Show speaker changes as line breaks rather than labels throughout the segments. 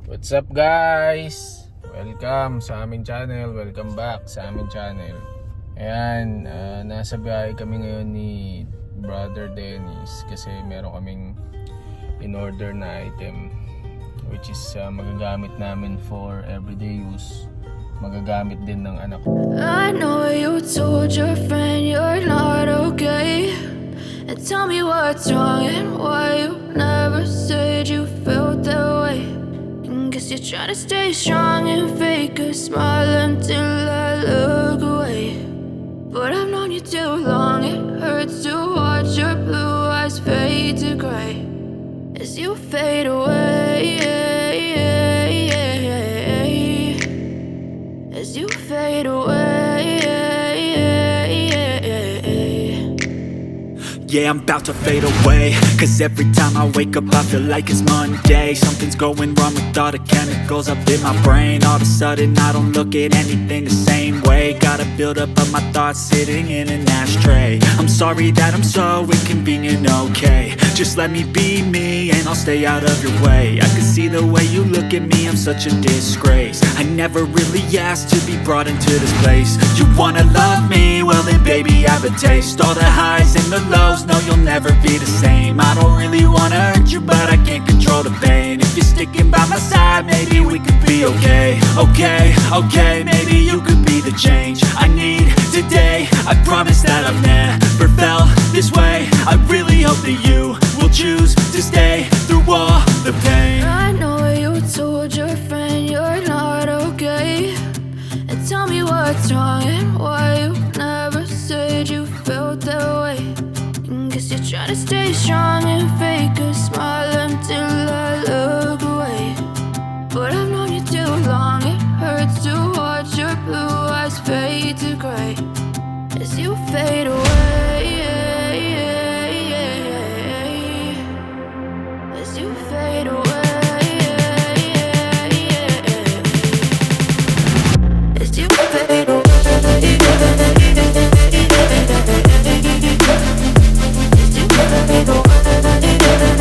What's up guys? Welcome sa aming channel, welcome back sa aming channel. Ayan, nasa biyahe kami ngayon ni Brother Dennis kasi meron kaming in-order na item which is magagamit namin for everyday use. Magagamit din ng anak ko.
I know you told your friend you're not okay, and tell me what's wrong and why you never said you felt that way. And guess you're trying to stay strong and fake a smile until I look away. But I've known you too long, it hurts to watch your blue eyes fade to gray as you fade away. As you fade away.
Yeah, I'm about to fade away, cause every time I wake up I feel like it's Monday. Something's going wrong with all the chemicals up in my brain. All of a sudden I don't look at anything the same way. Gotta build up of my thoughts sitting in an ashtray. I'm sorry that I'm so inconvenient, okay. Just let me be me and I'll stay out of your way. I can see the way you look at me, I'm such a disgrace. I never really asked to be brought into this place. You wanna love me? Well then baby I have a taste. All the highs and the lows, no you'll never be the same. I don't really wanna hurt you but I can't control the pain. If you're sticking by my side maybe we could be okay. Okay, maybe you could be the change I need today. I promise that I've never felt this way. I really hope that you will choose to stay through all the pain.
I know you told your friend you're not okay, and tell me what's wrong and why you never said you felt that way. And guess you're trying to stay strong and fake a smile until I look away. But I've known you too long, it hurts to watch your blue eyes fade to gray as you fade away. As you fade away. As you fade away. As you fade away.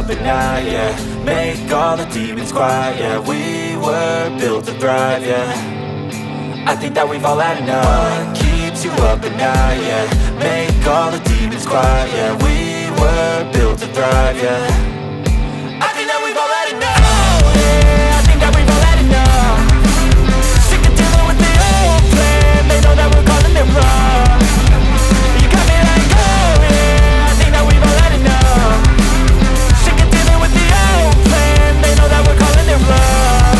But now, yeah, make all the demons quiet, yeah. We were built to thrive, yeah. I think that we've all had enough. What keeps you up at night, yeah. Make all the demons quiet, yeah. We were built to thrive, yeah. I think that we've all had enough. Oh, yeah, I think that we've all had enough. Sick of dealing with the old plan. They know that we're calling it wrong. You got me like, oh, yeah, I think that we've all had enough. They know that we're calling it wrong.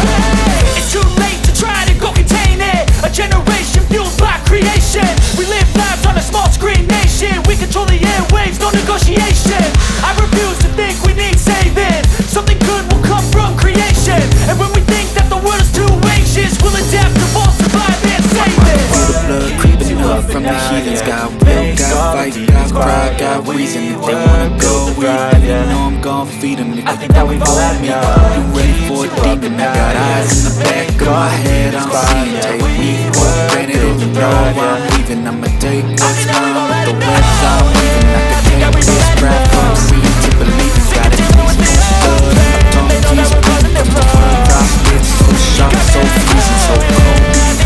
Hey, it's too late to try to go contain it. A generation fueled by creation. We live lives on a small screen nation. We control the airwaves, no negotiation. I refuse to think we need saving. Something good will come from creation. And when we think that the world is too anxious, we'll adapt, evolve, survive and save it.
Feel the blood creeping up from the heathens. Got will, got fight, got pride, got reason. If they wanna go eat, you know I'm gon' feed them. If
I think that we've all had
me,
enough.
you ready for a demon? I got eyes in the back of my head, I'm seeing. Take me for granted, if you know I'm leaving, I'ma take what's mine with the webs I'm weaving. I could take this crap from seeing to believing. Got it mixed with blood, my tongue keys bleeding. From the rock, it's so sharp, so freezing, so cold.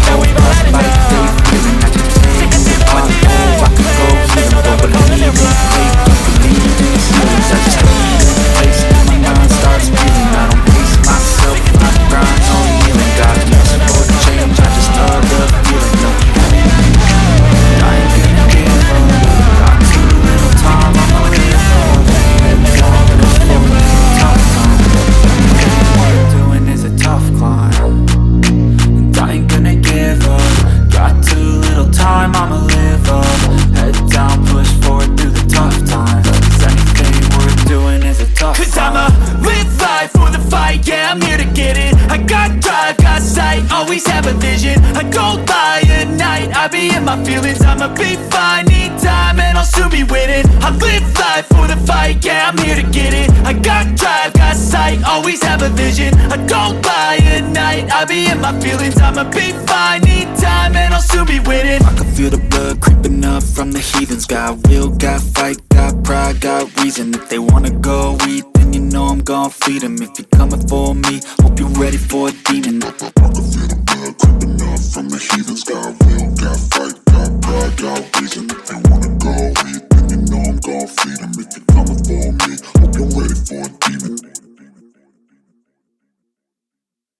Cold, plus bite, they feeling. I can take it hard, oh, I can go heal them. Don't believe it, fake, don't believe in the feelings. I just need a place where my mind starts feeling. I don't pace myself, I grind on healing. Got nothing for change, I just love the feeling. No, I ain't gonna give up. Got too little time, I'ma live for. Let me go to the floor, tough time. What I'm doing is a tough climb, and I ain't gonna give up. Got too little time, I'ma live up. Head down, push forward through the tough times. Cause anything worth doing is a tough climb.
Cause I'ma live life for the fight, yeah, I'm here to get it. I got drive, got sight, always have a vision. I go by at night, I be in my feelings. I'ma be fine, need time, and I'll soon be winning. I live life for the fight, yeah, I'm here to get it. I got drive, got sight, always have a vision. I go by at night, I be in my feelings. I'ma be fine, need time, and I'll soon be winning.
I can feel the blood creeping up from the heathens. Got will, got fight, got pride, got reason. If they wanna go eat, then you know I'm gon' feed them. If you're coming for me, hope you're ready for a demon. I can feel the